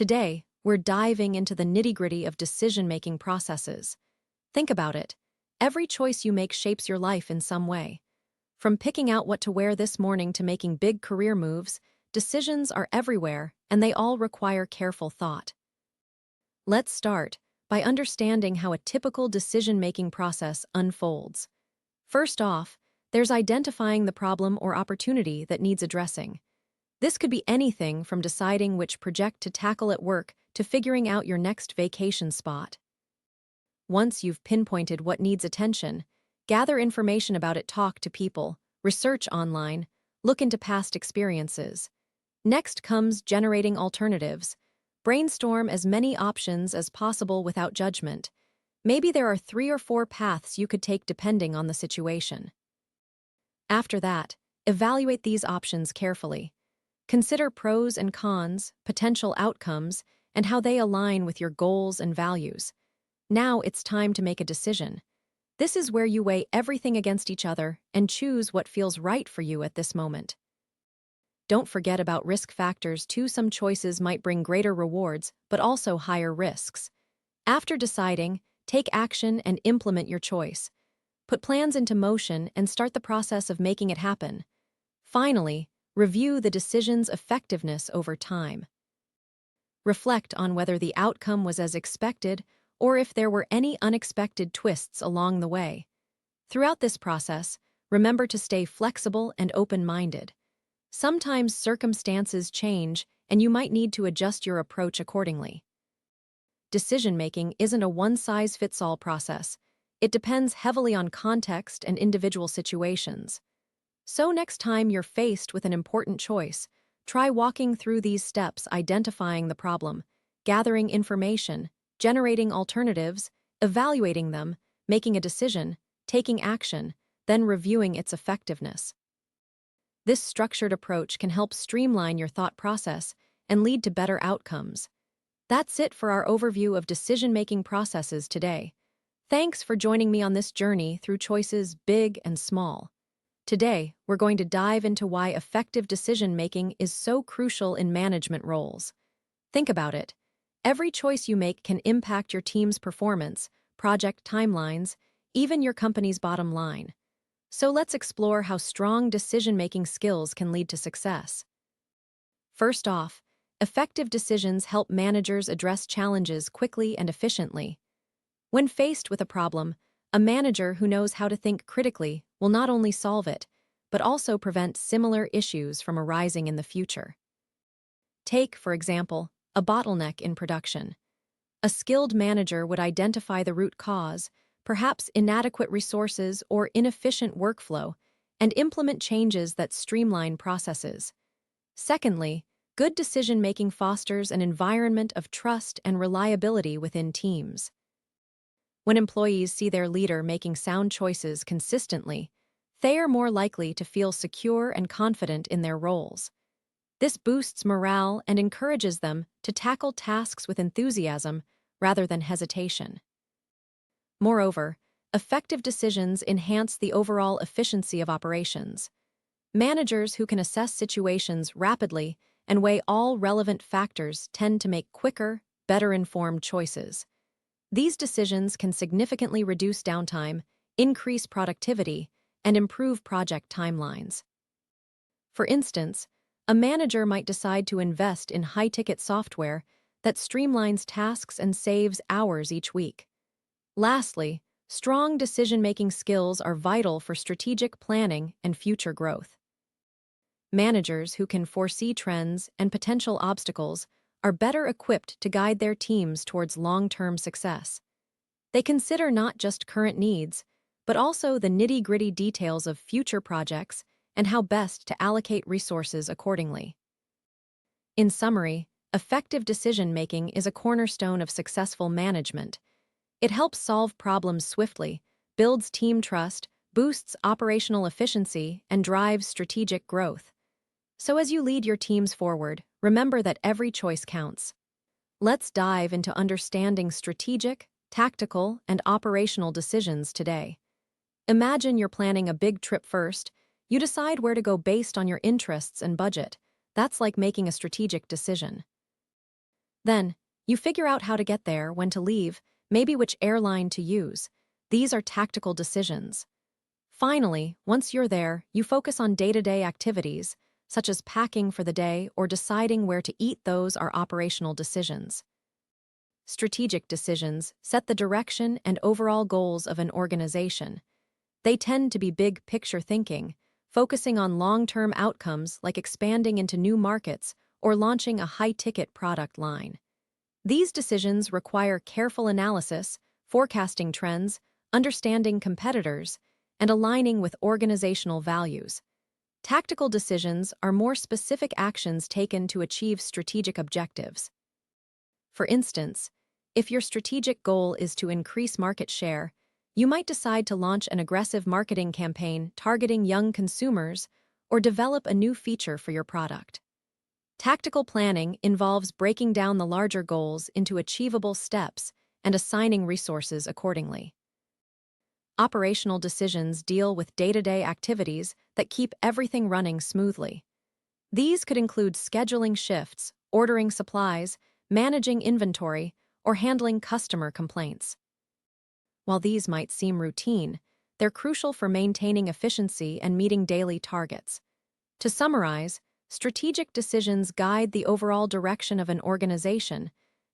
Today, we're diving into the nitty-gritty of decision-making processes. Think about it. Every choice you make shapes your life in some way. From picking out what to wear this morning to making big career moves, decisions are everywhere, and they all require careful thought. Let's start by understanding how a typical decision-making process unfolds. First off, there's identifying the problem or opportunity that needs addressing. This could be anything from deciding which project to tackle at work to figuring out your next vacation spot. Once you've pinpointed what needs attention, gather information about it, talk to people, research online, look into past experiences. Next comes generating alternatives. Brainstorm as many options as possible without judgment. Maybe there are 3 or 4 paths you could take depending on the situation. After that, evaluate these options carefully. Consider pros and cons, potential outcomes, and how they align with your goals and values. Now it's time to make a decision. This is where you weigh everything against each other and choose what feels right for you at this moment. Don't forget about risk factors too. Some choices might bring greater rewards, but also higher risks. After deciding, take action and implement your choice. Put plans into motion and start the process of making it happen. Finally, review the decision's effectiveness over time. Reflect on whether the outcome was as expected or if there were any unexpected twists along the way. Throughout this process, remember to stay flexible and open-minded. Sometimes circumstances change, and you might need to adjust your approach accordingly. Decision-making isn't a one-size-fits-all process. It depends heavily on context and individual situations. So next time you're faced with an important choice, try walking through these steps: identifying the problem, gathering information, generating alternatives, evaluating them, making a decision, taking action, then reviewing its effectiveness. This structured approach can help streamline your thought process and lead to better outcomes. That's it for our overview of decision-making processes today. Thanks for joining me on this journey through choices big and small. Today, we're going to dive into why effective decision-making is so crucial in management roles. Think about it. Every choice you make can impact your team's performance, project timelines, even your company's bottom line. So let's explore how strong decision-making skills can lead to success. First off, effective decisions help managers address challenges quickly and efficiently. When faced with a problem, a manager who knows how to think critically will not only solve it, but also prevent similar issues from arising in the future. Take, for example, a bottleneck in production. A skilled manager would identify the root cause, perhaps inadequate resources or inefficient workflow, and implement changes that streamline processes. Secondly, good decision-making fosters an environment of trust and reliability within teams. When employees see their leader making sound choices consistently, they are more likely to feel secure and confident in their roles. This boosts morale and encourages them to tackle tasks with enthusiasm rather than hesitation. Moreover, effective decisions enhance the overall efficiency of operations. Managers who can assess situations rapidly and weigh all relevant factors tend to make quicker, better-informed choices. These decisions can significantly reduce downtime, increase productivity, and improve project timelines. For instance, a manager might decide to invest in high-ticket software that streamlines tasks and saves hours each week. Lastly, strong decision-making skills are vital for strategic planning and future growth. Managers who can foresee trends and potential obstacles are better equipped to guide their teams towards long-term success. They consider not just current needs, but also the nitty-gritty details of future projects and how best to allocate resources accordingly. In summary, effective decision-making is a cornerstone of successful management. It helps solve problems swiftly, builds team trust, boosts operational efficiency, and drives strategic growth. So as you lead your teams forward, remember that every choice counts. Let's dive into understanding strategic, tactical, and operational decisions today. Imagine you're planning a big trip first. You decide where to go based on your interests and budget. That's like making a strategic decision. Then, you figure out how to get there, when to leave, maybe which airline to use. These are tactical decisions. Finally, once you're there, you focus on day-to-day activities, such as packing for the day or deciding where to eat. Those are operational decisions. Strategic decisions set the direction and overall goals of an organization. They tend to be big picture thinking, focusing on long-term outcomes like expanding into new markets or launching a high-ticket product line. These decisions require careful analysis, forecasting trends, understanding competitors, and aligning with organizational values. Tactical decisions are more specific actions taken to achieve strategic objectives. For instance, if your strategic goal is to increase market share, you might decide to launch an aggressive marketing campaign targeting young consumers or develop a new feature for your product. Tactical planning involves breaking down the larger goals into achievable steps and assigning resources accordingly. Operational decisions deal with day-to-day activities that keep everything running smoothly. These could include scheduling shifts, ordering supplies, managing inventory, or handling customer complaints. While these might seem routine, they're crucial for maintaining efficiency and meeting daily targets. To summarize, strategic decisions guide the overall direction of an organization.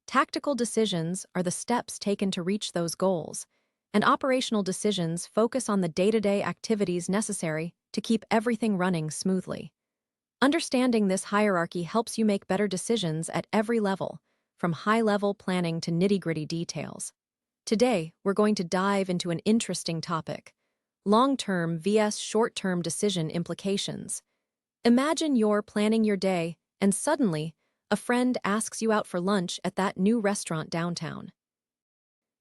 Tactical decisions are the steps taken to reach those goals, and operational decisions focus on the day-to-day activities necessary to keep everything running smoothly. Understanding this hierarchy helps you make better decisions at every level, from high-level planning to nitty-gritty details. Today, we're going to dive into an interesting topic: long-term vs. short-term decision implications. Imagine you're planning your day, and suddenly, a friend asks you out for lunch at that new restaurant downtown.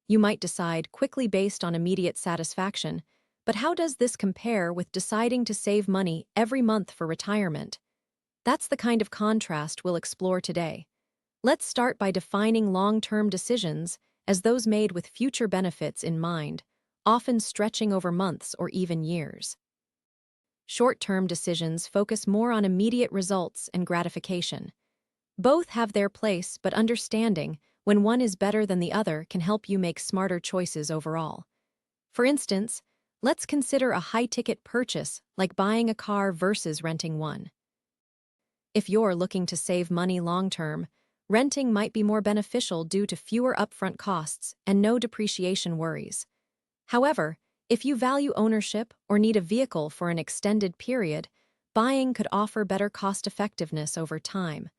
You might decide quickly based on immediate satisfaction, but how does this compare with deciding to save money every month for retirement? That's the kind of contrast we'll explore today. Let's start by defining long-term decisions as those made with future benefits in mind, often stretching over months or even years. Short-term decisions focus more on immediate results and gratification. Both have their place, but understanding when one is better than the other can help you make smarter choices overall. For instance, let's consider a high-ticket purchase like buying a car versus renting one. If you're looking to save money long-term, renting might be more beneficial due to fewer upfront costs and no depreciation worries. However, if you value ownership or need a vehicle for an extended period, buying could offer better cost-effectiveness over time.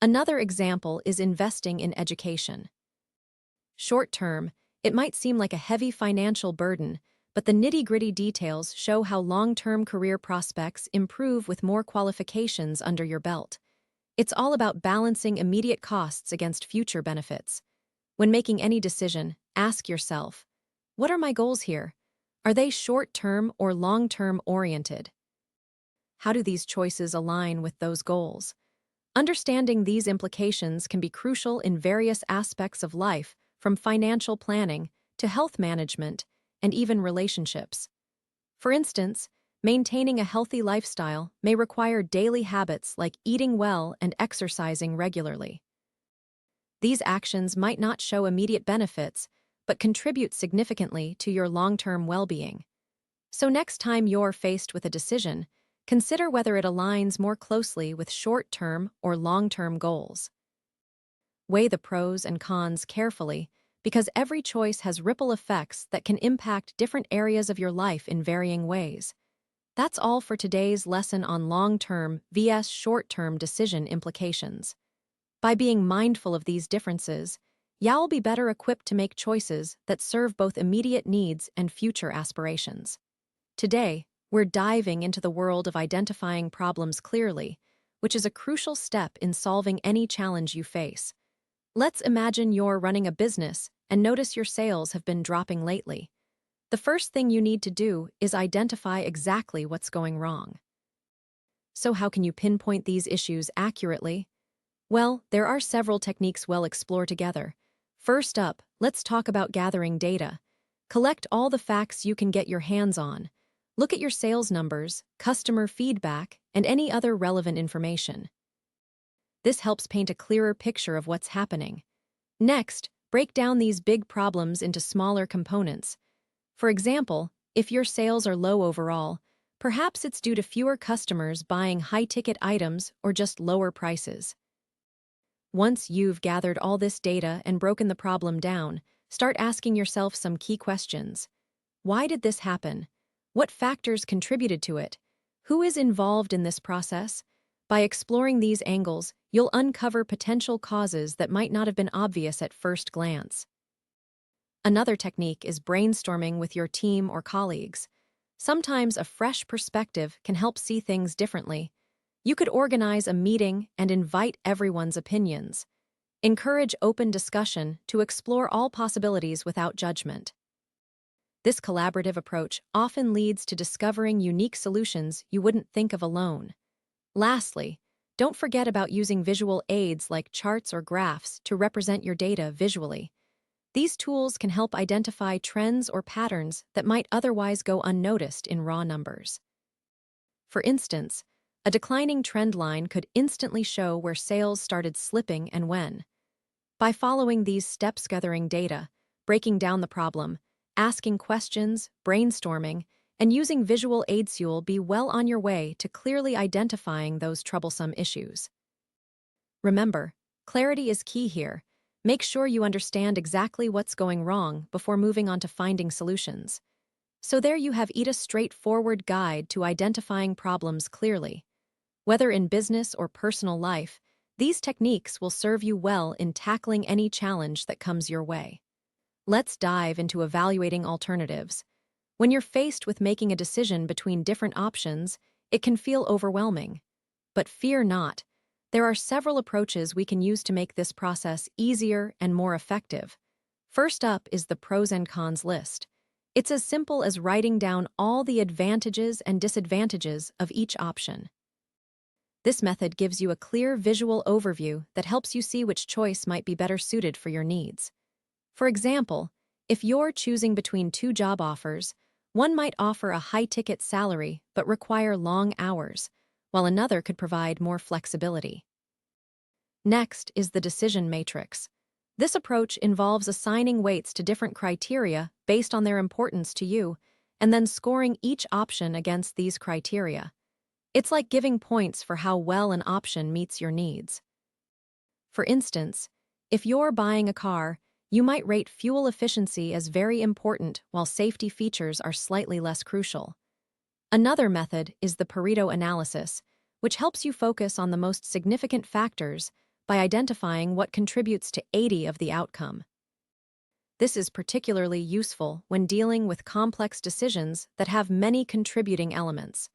Another example is investing in education. Short-term, it might seem like a heavy financial burden, but the nitty-gritty details show how long-term career prospects improve with more qualifications under your belt. It's all about balancing immediate costs against future benefits. When making any decision, ask yourself, what are my goals here? Are they short-term or long-term oriented? How do these choices align with those goals? Understanding these implications can be crucial in various aspects of life, from financial planning to health management and even relationships. For instance, maintaining a healthy lifestyle may require daily habits like eating well and exercising regularly. These actions might not show immediate benefits, but contribute significantly to your long-term well-being. So next time you're faced with a decision, consider whether it aligns more closely with short-term or long-term goals. Weigh the pros and cons carefully, because every choice has ripple effects that can impact different areas of your life in varying ways. That's all for today's lesson on long-term vs. short-term decision implications. By being mindful of these differences, you'll be better equipped to make choices that serve both immediate needs and future aspirations. Today, we're diving into the world of identifying problems clearly, which is a crucial step in solving any challenge you face. Let's imagine you're running a business and notice your sales have been dropping lately. The first thing you need to do is identify exactly what's going wrong. So how can you pinpoint these issues accurately? Well, there are several techniques we'll explore together. First up, let's talk about gathering data. Collect all the facts you can get your hands on. Look at your sales numbers, customer feedback, and any other relevant information. This helps paint a clearer picture of what's happening. Next, break down these big problems into smaller components. For example, if your sales are low overall, perhaps it's due to fewer customers buying high-ticket items or just lower prices. Once you've gathered all this data and broken the problem down, start asking yourself some key questions. Why did this happen? What factors contributed to it? Who is involved in this process? By exploring these angles, you'll uncover potential causes that might not have been obvious at first glance. Another technique is brainstorming with your team or colleagues. Sometimes a fresh perspective can help see things differently. You could organize a meeting and invite everyone's opinions. Encourage open discussion to explore all possibilities without judgment. This collaborative approach often leads to discovering unique solutions you wouldn't think of alone. Lastly, don't forget about using visual aids like charts or graphs to represent your data visually. These tools can help identify trends or patterns that might otherwise go unnoticed in raw numbers. For instance, a declining trend line could instantly show where sales started slipping and when. By following these steps, gathering data, breaking down the problem, asking questions, brainstorming, and using visual aids, you'll be well on your way to clearly identifying those troublesome issues. Remember, clarity is key here. Make sure you understand exactly what's going wrong before moving on to finding solutions. So there you have a straightforward guide to identifying problems clearly. Whether in business or personal life, these techniques will serve you well in tackling any challenge that comes your way. Let's dive into evaluating alternatives. When you're faced with making a decision between different options, it can feel overwhelming. But fear not. There are several approaches we can use to make this process easier and more effective. First up is the pros and cons list. It's as simple as writing down all the advantages and disadvantages of each option. This method gives you a clear visual overview that helps you see which choice might be better suited for your needs. For example, if you're choosing between two job offers, one might offer a high-ticket salary but require long hours, while another could provide more flexibility. Next is the decision matrix. This approach involves assigning weights to different criteria based on their importance to you, and then scoring each option against these criteria. It's like giving points for how well an option meets your needs. For instance, if you're buying a car, you might rate fuel efficiency as very important while safety features are slightly less crucial. Another method is the Pareto analysis, which helps you focus on the most significant factors by identifying what contributes to 80% of the outcome. This is particularly useful when dealing with complex decisions that have many contributing elements.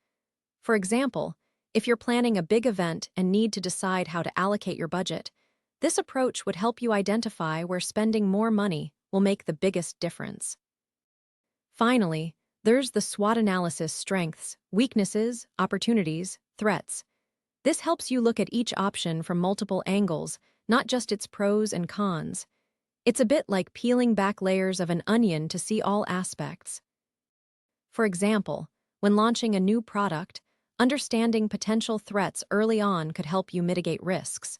For example, if you're planning a big event and need to decide how to allocate your budget, this approach would help you identify where spending more money will make the biggest difference. Finally, there's the SWOT analysis: strengths, weaknesses, opportunities, threats. This helps you look at each option from multiple angles, not just its pros and cons. It's a bit like peeling back layers of an onion to see all aspects. For example, when launching a new product, understanding potential threats early on could help you mitigate risks.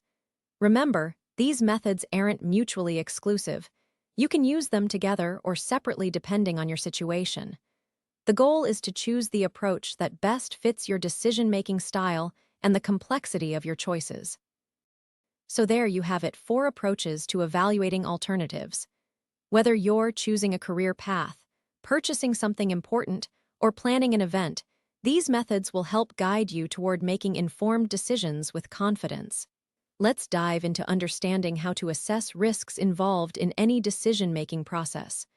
Remember, these methods aren't mutually exclusive. You can use them together or separately depending on your situation. The goal is to choose the approach that best fits your decision-making style and the complexity of your choices. So there you have it, 4 approaches to evaluating alternatives. Whether you're choosing a career path, purchasing something important, or planning an event, these methods will help guide you toward making informed decisions with confidence. Let's dive into understanding how to assess risks involved in any decision-making process.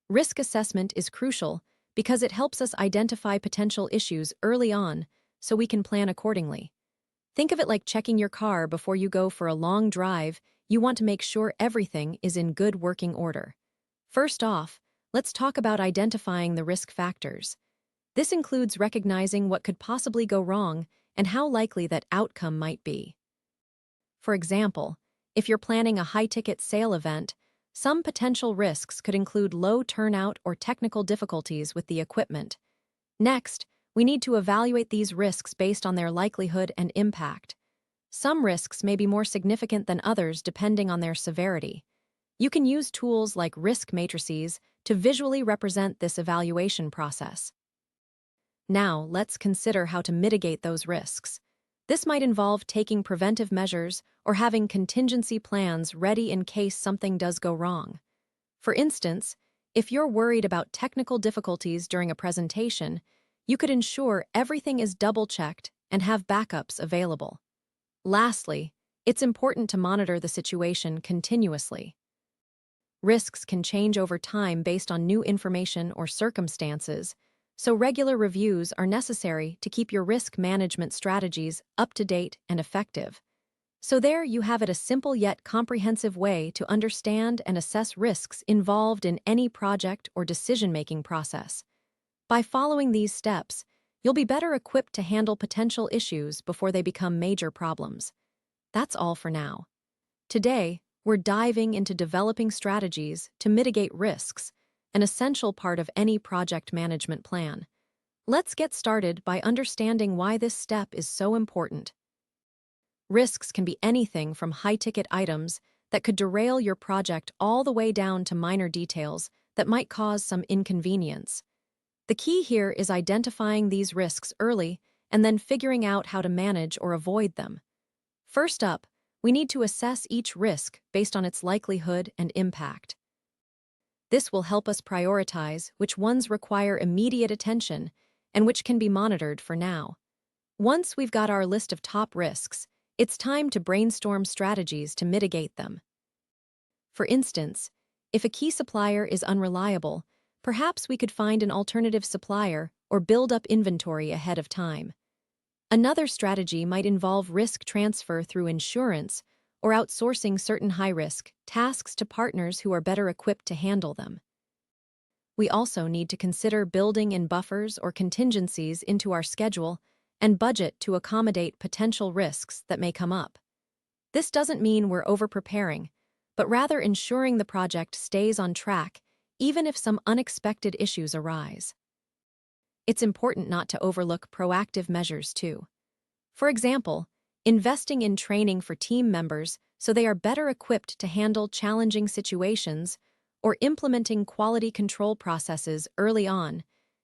Risk assessment is crucial because it helps us identify potential issues early on so we can plan accordingly. Think of it like checking your car before you go for a long drive. You want to make sure everything is in good working order. First off, let's talk about identifying the risk factors. This includes recognizing what could possibly go wrong and how likely that outcome might be. For example, if you're planning a high-ticket sale event, some potential risks could include low turnout or technical difficulties with the equipment. Next, we need to evaluate these risks based on their likelihood and impact. Some risks may be more significant than others depending on their severity. You can use tools like risk matrices to visually represent this evaluation process. Now, let's consider how to mitigate those risks. This might involve taking preventive measures or having contingency plans ready in case something does go wrong. For instance, if you're worried about technical difficulties during a presentation, you could ensure everything is double-checked and have backups available. Lastly, it's important to monitor the situation continuously. Risks can change over time based on new information or circumstances, so regular reviews are necessary to keep your risk management strategies up to date and effective. So there you have it, a simple yet comprehensive way to understand and assess risks involved in any project or decision-making process. By following these steps, you'll be better equipped to handle potential issues before they become major problems. That's all for now. Today, we're diving into developing strategies to mitigate risks, an essential part of any project management plan. Let's get started by understanding why this step is so important. Risks can be anything from high-ticket items that could derail your project all the way down to minor details that might cause some inconvenience. The key here is identifying these risks early and then figuring out how to manage or avoid them. First up, we need to assess each risk based on its likelihood and impact. This will help us prioritize which ones require immediate attention and which can be monitored for now. Once we've got our list of top risks, it's time to brainstorm strategies to mitigate them. For instance, if a key supplier is unreliable, perhaps we could find an alternative supplier or build up inventory ahead of time. Another strategy might involve risk transfer through insurance or outsourcing certain high-risk tasks to partners who are better equipped to handle them. We also need to consider building in buffers or contingencies into our schedule and budget to accommodate potential risks that may come up. This doesn't mean we're over-preparing, but rather ensuring the project stays on track even if some unexpected issues arise. It's important not to overlook proactive measures too. For example, investing in training for team members so they are better equipped to handle challenging situations or implementing quality control processes early on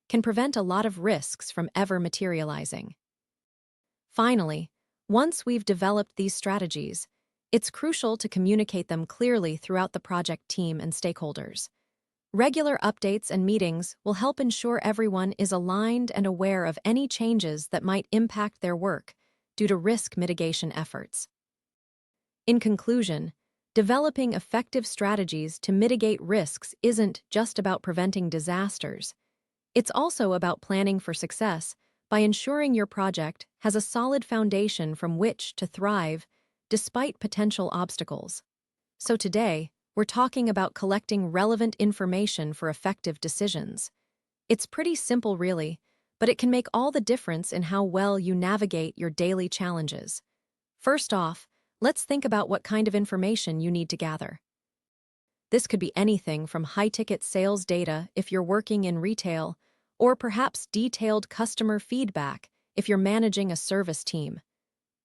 can prevent a lot of risks from ever materializing. Finally, once we've developed these strategies, it's crucial to communicate them clearly throughout the project team and stakeholders. Regular updates and meetings will help ensure everyone is aligned and aware of any changes that might impact their work due to risk mitigation efforts. In conclusion, developing effective strategies to mitigate risks isn't just about preventing disasters. It's also about planning for success by ensuring your project has a solid foundation from which to thrive despite potential obstacles. So today, we're talking about collecting relevant information for effective decisions. It's pretty simple, really, but it can make all the difference in how well you navigate your daily challenges. First off, let's think about what kind of information you need to gather. This could be anything from high-ticket sales data if you're working in retail, or perhaps detailed customer feedback if you're managing a service team.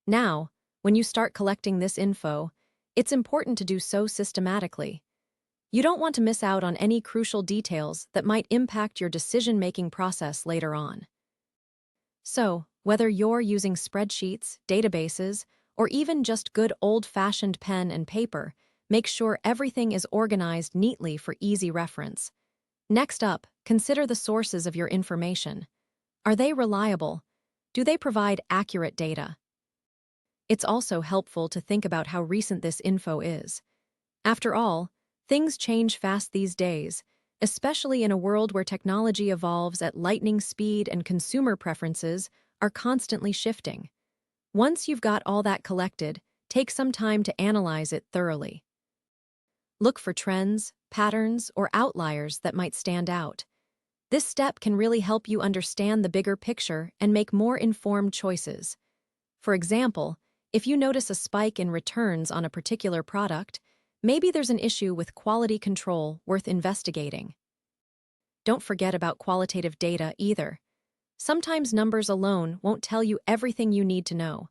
Now, when you start collecting this info, it's important to do so systematically. You don't want to miss out on any crucial details that might impact your decision-making process later on. So, whether you're using spreadsheets, databases, or even just good old-fashioned pen and paper, make sure everything is organized neatly for easy reference. Next up, consider the sources of your information. Are they reliable? Do they provide accurate data? It's also helpful to think about how recent this info is. After all, things change fast these days, especially in a world where technology evolves at lightning speed and consumer preferences are constantly shifting. Once you've got all that collected, take some time to analyze it thoroughly. Look for trends, patterns, or outliers that might stand out. This step can really help you understand the bigger picture and make more informed choices. For example, if you notice a spike in returns on a particular product, maybe there's an issue with quality control worth investigating. Don't forget about qualitative data either. Sometimes numbers alone won't tell you everything you need to know.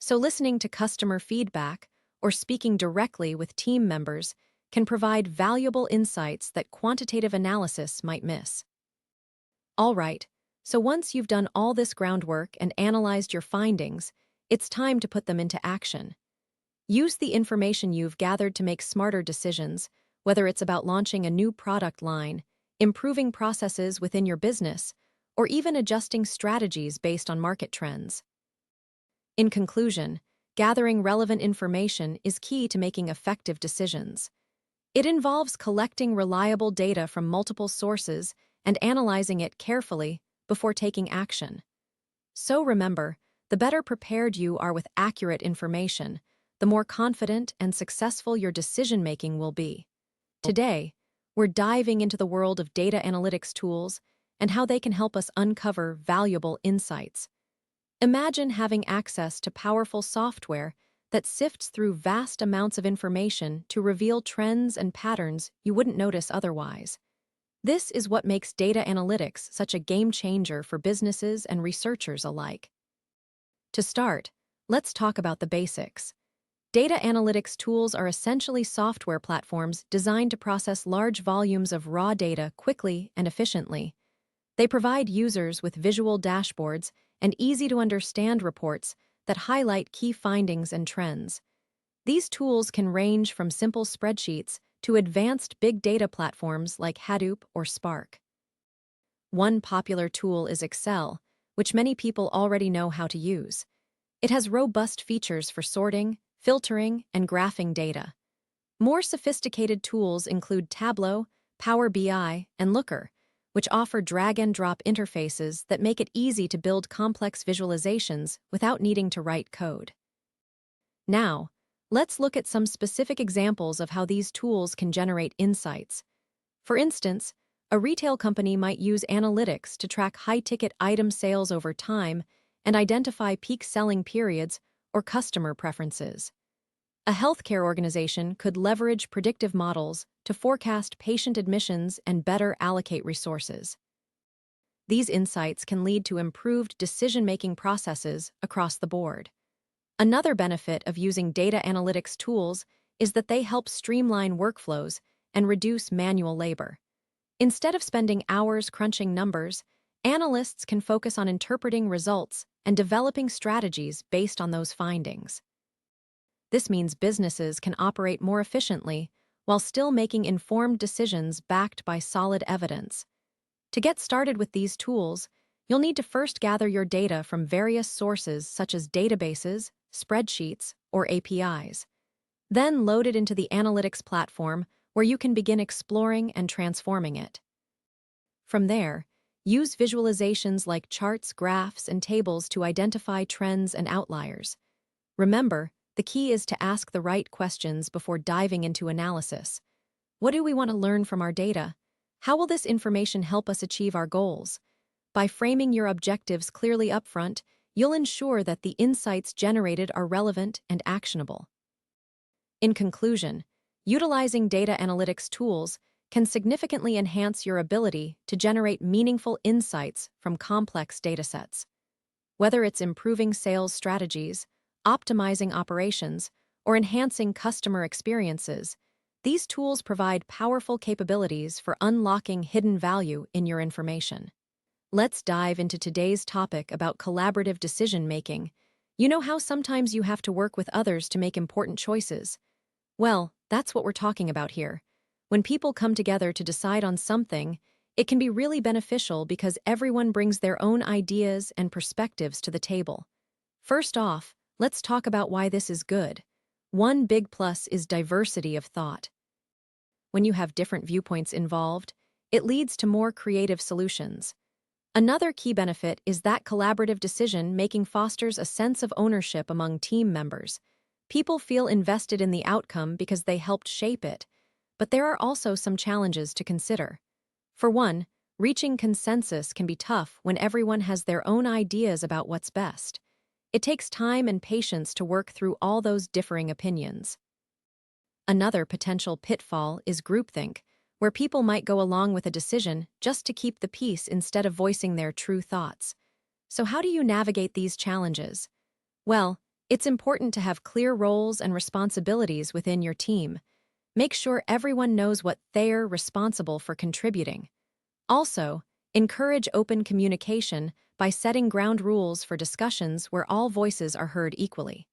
So listening to customer feedback or speaking directly with team members can provide valuable insights that quantitative analysis might miss. All right, so once you've done all this groundwork and analyzed your findings, it's time to put them into action. Use the information you've gathered to make smarter decisions, whether it's about launching a new product line, improving processes within your business, or even adjusting strategies based on market trends. In conclusion, gathering relevant information is key to making effective decisions. It involves collecting reliable data from multiple sources and analyzing it carefully before taking action. So remember, the better prepared you are with accurate information, the more confident and successful your decision-making will be. Today, we're diving into the world of data analytics tools and how they can help us uncover valuable insights. Imagine having access to powerful software that sifts through vast amounts of information to reveal trends and patterns you wouldn't notice otherwise. This is what makes data analytics such a game changer for businesses and researchers alike. To start, let's talk about the basics. Data analytics tools are essentially software platforms designed to process large volumes of raw data quickly and efficiently. They provide users with visual dashboards and easy-to-understand reports that highlight key findings and trends. These tools can range from simple spreadsheets to advanced big data platforms like Hadoop or Spark. One popular tool is Excel, which many people already know how to use. It has robust features for sorting, filtering, and graphing data. More sophisticated tools include Tableau, Power BI, and Looker, which offer drag-and-drop interfaces that make it easy to build complex visualizations without needing to write code. Now, let's look at some specific examples of how these tools can generate insights. For instance, a retail company might use analytics to track high-ticket item sales over time and identify peak selling periods or customer preferences. A healthcare organization could leverage predictive models to forecast patient admissions and better allocate resources. These insights can lead to improved decision-making processes across the board. Another benefit of using data analytics tools is that they help streamline workflows and reduce manual labor. Instead of spending hours crunching numbers, analysts can focus on interpreting results and developing strategies based on those findings. This means businesses can operate more efficiently while still making informed decisions backed by solid evidence. To get started with these tools, you'll need to first gather your data from various sources such as databases, spreadsheets, or APIs. Then load it into the analytics platform where you can begin exploring and transforming it. From there, use visualizations like charts, graphs, and tables to identify trends and outliers. Remember, the key is to ask the right questions before diving into analysis. What do we want to learn from our data? How will this information help us achieve our goals? By framing your objectives clearly upfront, you'll ensure that the insights generated are relevant and actionable. In conclusion, utilizing data analytics tools can significantly enhance your ability to generate meaningful insights from complex datasets. Whether it's improving sales strategies, optimizing operations, or enhancing customer experiences, these tools provide powerful capabilities for unlocking hidden value in your information. Let's dive into today's topic about collaborative decision-making. You know how sometimes you have to work with others to make important choices? Well, that's what we're talking about here. When people come together to decide on something, it can be really beneficial because everyone brings their own ideas and perspectives to the table. First off, let's talk about why this is good. One big plus is diversity of thought. When you have different viewpoints involved, it leads to more creative solutions. Another key benefit is that collaborative decision-making fosters a sense of ownership among team members. People feel invested in the outcome because they helped shape it, but there are also some challenges to consider. For one, reaching consensus can be tough when everyone has their own ideas about what's best. It takes time and patience to work through all those differing opinions. Another potential pitfall is groupthink, where people might go along with a decision just to keep the peace instead of voicing their true thoughts. So how do you navigate these challenges? Well, It's important to have clear roles and responsibilities within your team. Make sure everyone knows what they're responsible for contributing. Also, encourage open communication by setting ground rules for discussions where all voices are heard equally.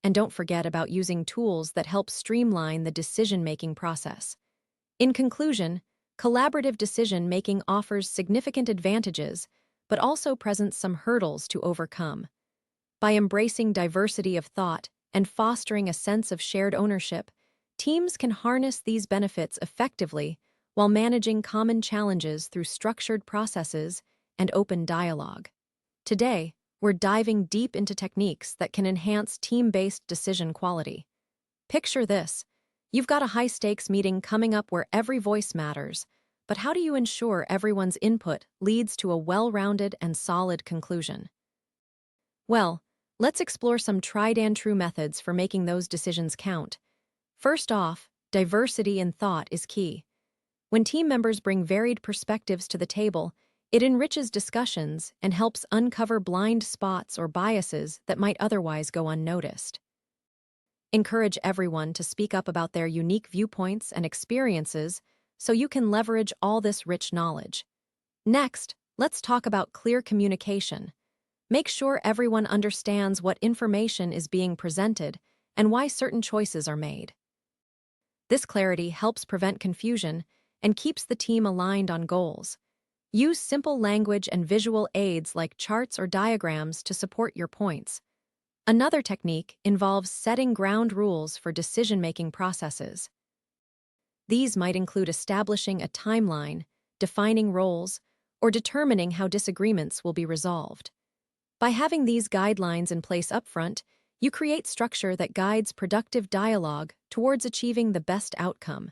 And don't forget about using tools that help streamline the decision-making process. In conclusion, collaborative decision-making offers significant advantages, but also presents some hurdles to overcome. By embracing diversity of thought and fostering a sense of shared ownership, teams can harness these benefits effectively while managing common challenges through structured processes and open dialogue. Today, we're diving deep into techniques that can enhance team-based decision quality. Picture this. You've got a high-stakes meeting coming up where every voice matters, but how do you ensure everyone's input leads to a well-rounded and solid conclusion? Well, let's explore some tried-and-true methods for making those decisions count. First off, diversity in thought is key. When team members bring varied perspectives to the table, it enriches discussions and helps uncover blind spots or biases that might otherwise go unnoticed. Encourage everyone to speak up about their unique viewpoints and experiences so you can leverage all this rich knowledge. Next, let's talk about clear communication. Make sure everyone understands what information is being presented and why certain choices are made. This clarity helps prevent confusion and keeps the team aligned on goals. Use simple language and visual aids like charts or diagrams to support your points. Another technique involves setting ground rules for decision-making processes. These might include establishing a timeline, defining roles, or determining how disagreements will be resolved. By having these guidelines in place upfront, you create structure that guides productive dialogue towards achieving the best outcome.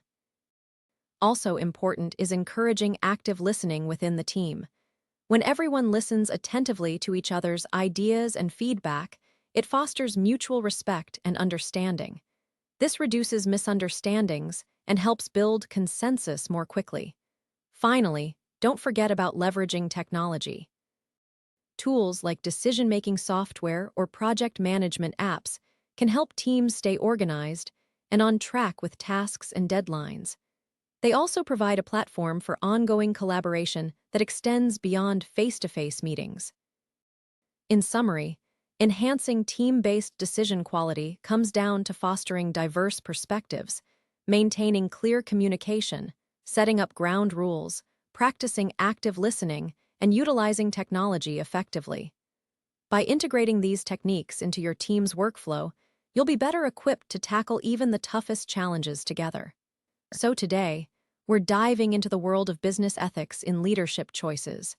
Also important is encouraging active listening within the team. When everyone listens attentively to each other's ideas and feedback, it fosters mutual respect and understanding. This reduces misunderstandings and helps build consensus more quickly. Finally, don't forget about leveraging technology. Tools like decision-making software or project management apps can help teams stay organized and on track with tasks and deadlines. They also provide a platform for ongoing collaboration that extends beyond face-to-face meetings. In summary, enhancing team-based decision quality comes down to fostering diverse perspectives, maintaining clear communication, setting up ground rules, practicing active listening, and utilizing technology effectively. By integrating these techniques into your team's workflow, you'll be better equipped to tackle even the toughest challenges together. So today, we're diving into the world of business ethics in leadership choices.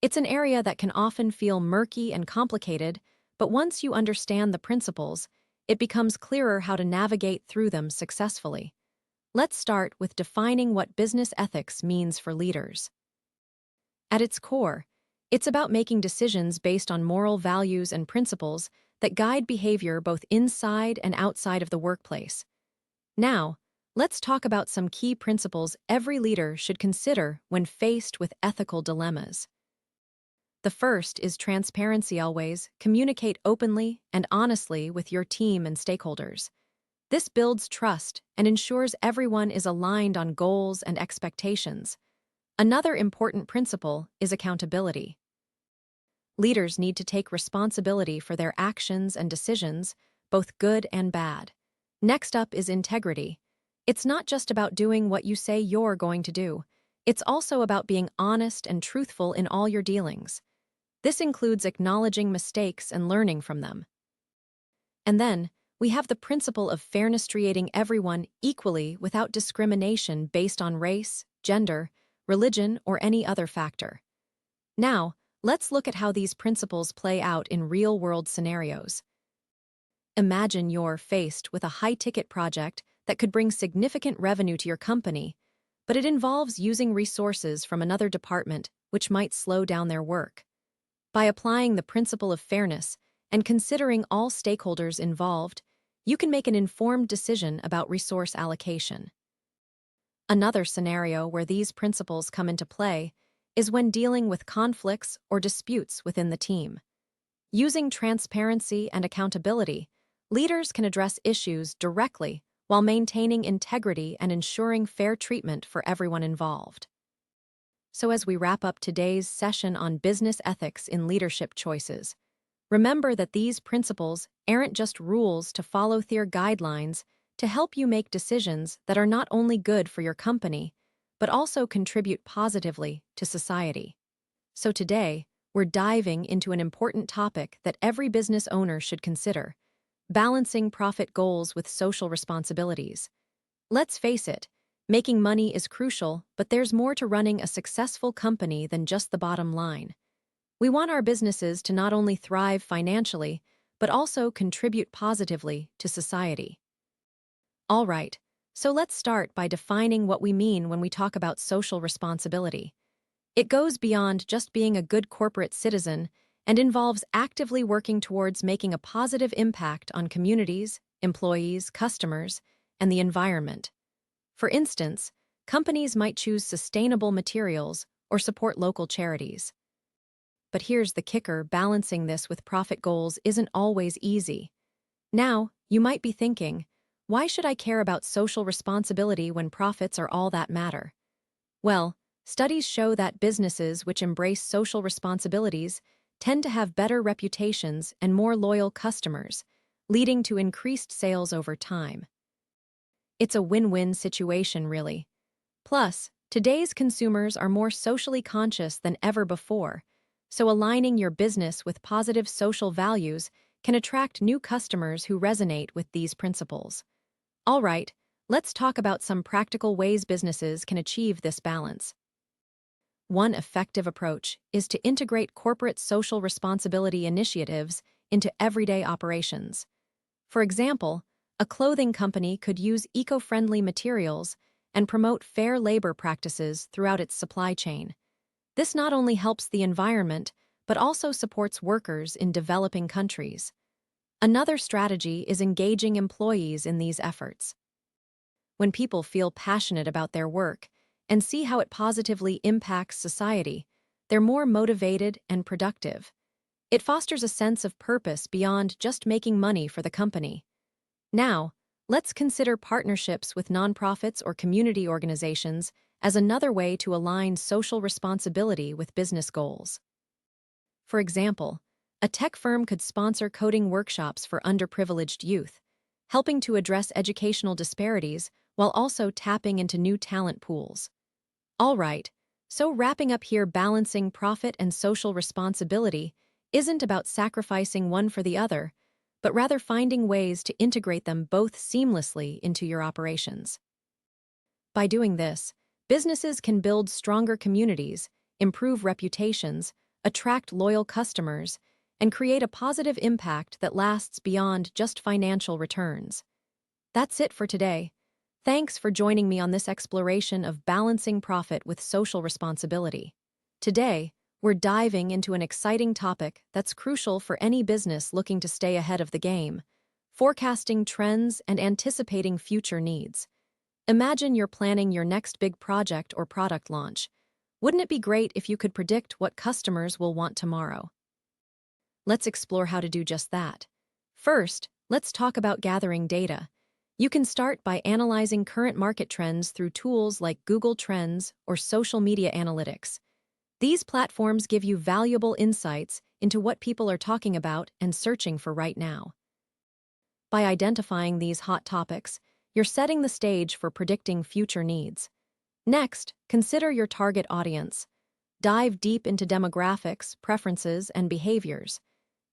It's an area that can often feel murky and complicated, but once you understand the principles, it becomes clearer how to navigate through them successfully. Let's start with defining what business ethics means for leaders. At its core, it's about making decisions based on moral values and principles that guide behavior both inside and outside of the workplace. Now, let's talk about some key principles every leader should consider when faced with ethical dilemmas. The first is transparency. Always communicate openly and honestly with your team and stakeholders. This builds trust and ensures everyone is aligned on goals and expectations. Another important principle is accountability. Leaders need to take responsibility for their actions and decisions, both good and bad. Next up is integrity. It's not just about doing what you say you're going to do. It's also about being honest and truthful in all your dealings. This includes acknowledging mistakes and learning from them. And then, we have the principle of fairness, treating everyone equally without discrimination based on race, gender, religion, or any other factor. Now, let's look at how these principles play out in real-world scenarios. Imagine you're faced with a high-ticket project that could bring significant revenue to your company, but it involves using resources from another department, which might slow down their work. By applying the principle of fairness and considering all stakeholders involved, you can make an informed decision about resource allocation. Another scenario where these principles come into play is when dealing with conflicts or disputes within the team. Using transparency and accountability, leaders can address issues directly while maintaining integrity and ensuring fair treatment for everyone involved. So, as we wrap up today's session on business ethics in leadership choices, remember that these principles aren't just rules to follow, they're guidelines to help you make decisions that are not only good for your company, but also contribute positively to society. So today, we're diving into an important topic that every business owner should consider: balancing profit goals with social responsibilities. Let's face it, making money is crucial, but there's more to running a successful company than just the bottom line. We want our businesses to not only thrive financially, but also contribute positively to society. All right, so let's start by defining what we mean when we talk about social responsibility. It goes beyond just being a good corporate citizen and involves actively working towards making a positive impact on communities, employees, customers, and the environment. For instance, companies might choose sustainable materials or support local charities. But here's the kicker: balancing this with profit goals isn't always easy. Now, you might be thinking, why should I care about social responsibility when profits are all that matter? Well, studies show that businesses which embrace social responsibilities tend to have better reputations and more loyal customers, leading to increased sales over time. It's a win-win situation, really. Plus, today's consumers are more socially conscious than ever before, so aligning your business with positive social values can attract new customers who resonate with these principles. All right, let's talk about some practical ways businesses can achieve this balance. One effective approach is to integrate corporate social responsibility initiatives into everyday operations. For example, a clothing company could use eco-friendly materials and promote fair labor practices throughout its supply chain. This not only helps the environment, but also supports workers in developing countries. Another strategy is engaging employees in these efforts. When people feel passionate about their work and see how it positively impacts society, they're more motivated and productive. It fosters a sense of purpose beyond just making money for the company. Now, let's consider partnerships with nonprofits or community organizations as another way to align social responsibility with business goals. For example, a tech firm could sponsor coding workshops for underprivileged youth, helping to address educational disparities while also tapping into new talent pools. All right, so wrapping up here, balancing profit and social responsibility isn't about sacrificing one for the other, but rather finding ways to integrate them both seamlessly into your operations. By doing this, businesses can build stronger communities, improve reputations, attract loyal customers, and create a positive impact that lasts beyond just financial returns. That's it for today. Thanks for joining me on this exploration of balancing profit with social responsibility. Today, we're diving into an exciting topic that's crucial for any business looking to stay ahead of the game: forecasting trends and anticipating future needs. Imagine you're planning your next big project or product launch. Wouldn't it be great if you could predict what customers will want tomorrow? Let's explore how to do just that. First, let's talk about gathering data. You can start by analyzing current market trends through tools like Google Trends or social media analytics. These platforms give you valuable insights into what people are talking about and searching for right now. By identifying these hot topics, you're setting the stage for predicting future needs. Next, consider your target audience. Dive deep into demographics, preferences, and behaviors.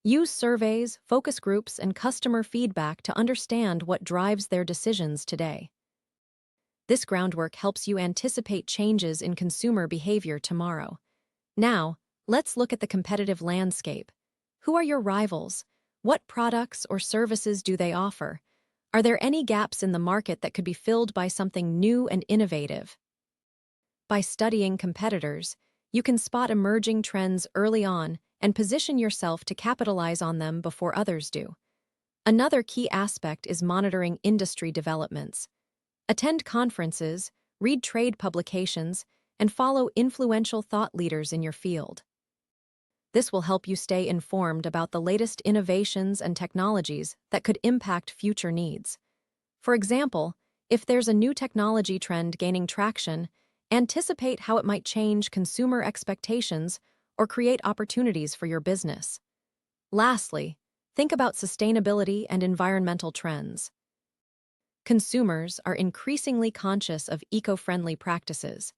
Use surveys, focus groups, and customer feedback to understand what drives their decisions today. This groundwork helps you anticipate changes in consumer behavior tomorrow. Now, let's look at the competitive landscape. Who are your rivals? What products or services do they offer? Are there any gaps in the market that could be filled by something new and innovative? By studying competitors, you can spot emerging trends early on and position yourself to capitalize on them before others do. Another key aspect is monitoring industry developments. Attend conferences, read trade publications, and follow influential thought leaders in your field. This will help you stay informed about the latest innovations and technologies that could impact future needs. For example, if there's a new technology trend gaining traction, anticipate how it might change consumer expectations or create opportunities for your business. Lastly, think about sustainability and environmental trends. Consumers are increasingly conscious of eco-friendly practices.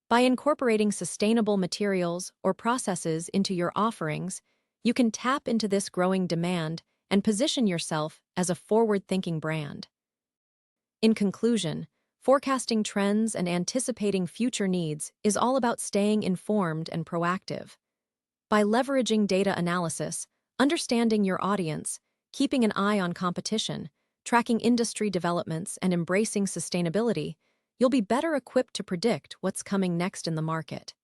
By incorporating sustainable materials or processes into your offerings, you can tap into this growing demand and position yourself as a forward-thinking brand. In conclusion, forecasting trends and anticipating future needs is all about staying informed and proactive. By leveraging data analysis, understanding your audience, keeping an eye on competition, tracking industry developments, and embracing sustainability, you'll be better equipped to predict what's coming next in the market.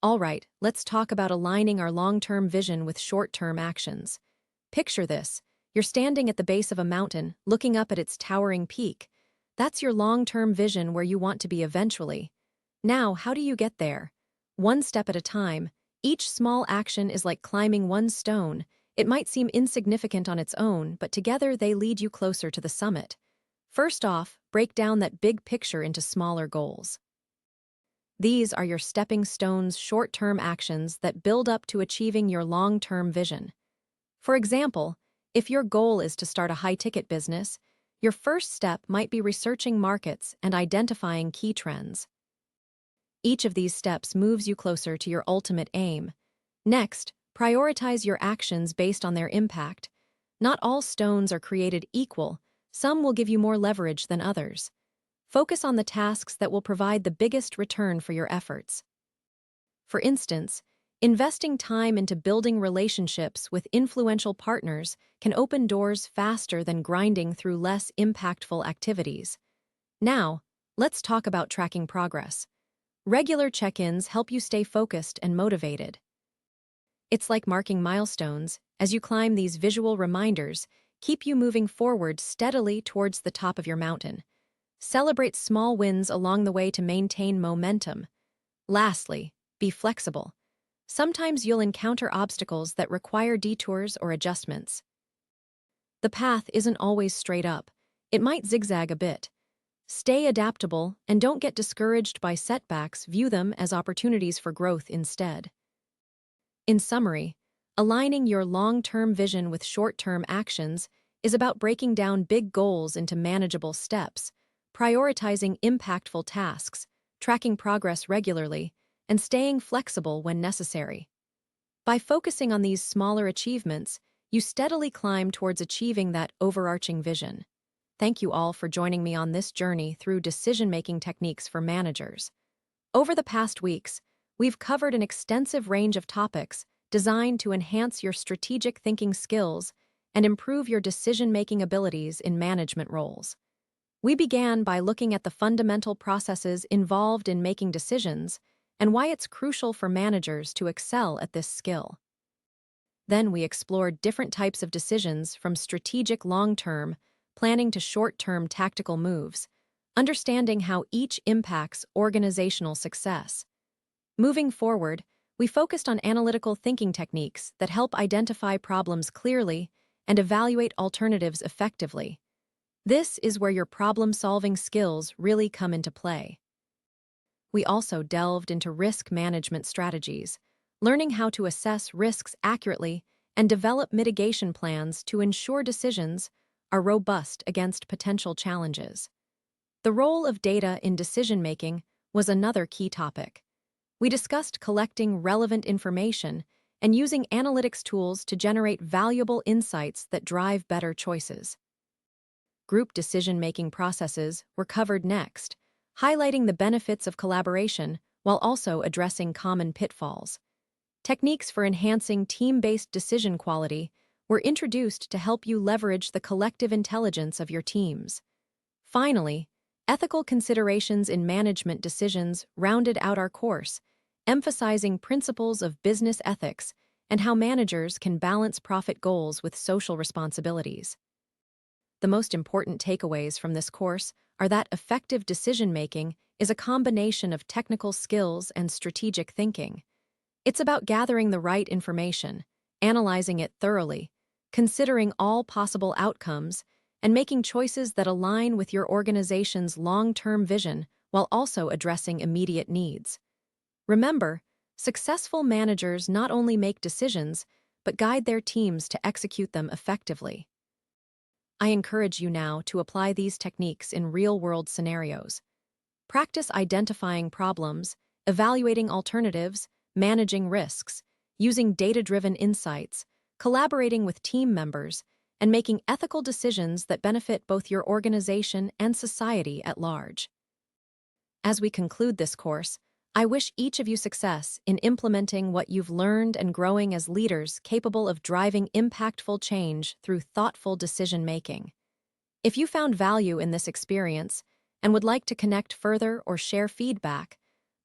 All right, let's talk about aligning our long-term vision with short-term actions. Picture this. You're standing at the base of a mountain, looking up at its towering peak. That's your long-term vision where you want to be eventually. Now, how do you get there? One step at a time. Each small action is like climbing one stone. It might seem insignificant on its own, but together they lead you closer to the summit. First off, break down that big picture into smaller goals. These are your stepping stones, short-term actions that build up to achieving your long-term vision. For example, if your goal is to start a high-ticket business, your first step might be researching markets and identifying key trends. Each of these steps moves you closer to your ultimate aim. Next, prioritize your actions based on their impact. Not all stones are created equal. Some will give you more leverage than others. Focus on the tasks that will provide the biggest return for your efforts. For instance, investing time into building relationships with influential partners can open doors faster than grinding through less impactful activities. Now, let's talk about tracking progress. Regular check-ins help you stay focused and motivated. It's like marking milestones. As you climb these visual reminders, keep you moving forward steadily towards the top of your mountain. Celebrate small wins along the way to maintain momentum. Lastly, be flexible. Sometimes you'll encounter obstacles that require detours or adjustments. The path isn't always straight up. It might zigzag a bit. Stay adaptable and don't get discouraged by setbacks. View them as opportunities for growth instead. In summary, aligning your long-term vision with short-term actions is about breaking down big goals into manageable steps, prioritizing impactful tasks, tracking progress regularly, and staying flexible when necessary. By focusing on these smaller achievements, you steadily climb towards achieving that overarching vision. Thank you all for joining me on this journey through decision-making techniques for managers. Over the past weeks, we've covered an extensive range of topics designed to enhance your strategic thinking skills and improve your decision-making abilities in management roles. We began by looking at the fundamental processes involved in making decisions and why it's crucial for managers to excel at this skill. Then we explored different types of decisions from strategic long-term planning to short-term tactical moves, understanding how each impacts organizational success. Moving forward, we focused on analytical thinking techniques that help identify problems clearly and evaluate alternatives effectively. This is where your problem-solving skills really come into play. We also delved into risk management strategies, learning how to assess risks accurately and develop mitigation plans to ensure decisions are robust against potential challenges. The role of data in decision-making was another key topic. We discussed collecting relevant information and using analytics tools to generate valuable insights that drive better choices. Group decision-making processes were covered next, highlighting the benefits of collaboration while also addressing common pitfalls. Techniques for enhancing team-based decision quality were introduced to help you leverage the collective intelligence of your teams. Finally, ethical considerations in management decisions rounded out our course, emphasizing principles of business ethics and how managers can balance profit goals with social responsibilities. The most important takeaways from this course are that effective decision-making is a combination of technical skills and strategic thinking. It's about gathering the right information, analyzing it thoroughly, considering all possible outcomes, and making choices that align with your organization's long-term vision while also addressing immediate needs. Remember, successful managers not only make decisions, but guide their teams to execute them effectively. I encourage you now to apply these techniques in real-world scenarios. Practice identifying problems, evaluating alternatives, managing risks, using data-driven insights, collaborating with team members, and making ethical decisions that benefit both your organization and society at large. As we conclude this course, I wish each of you success in implementing what you've learned and growing as leaders capable of driving impactful change through thoughtful decision-making. If you found value in this experience and would like to connect further or share feedback,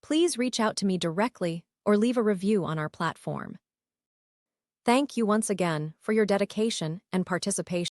please reach out to me directly or leave a review on our platform. Thank you once again for your dedication and participation.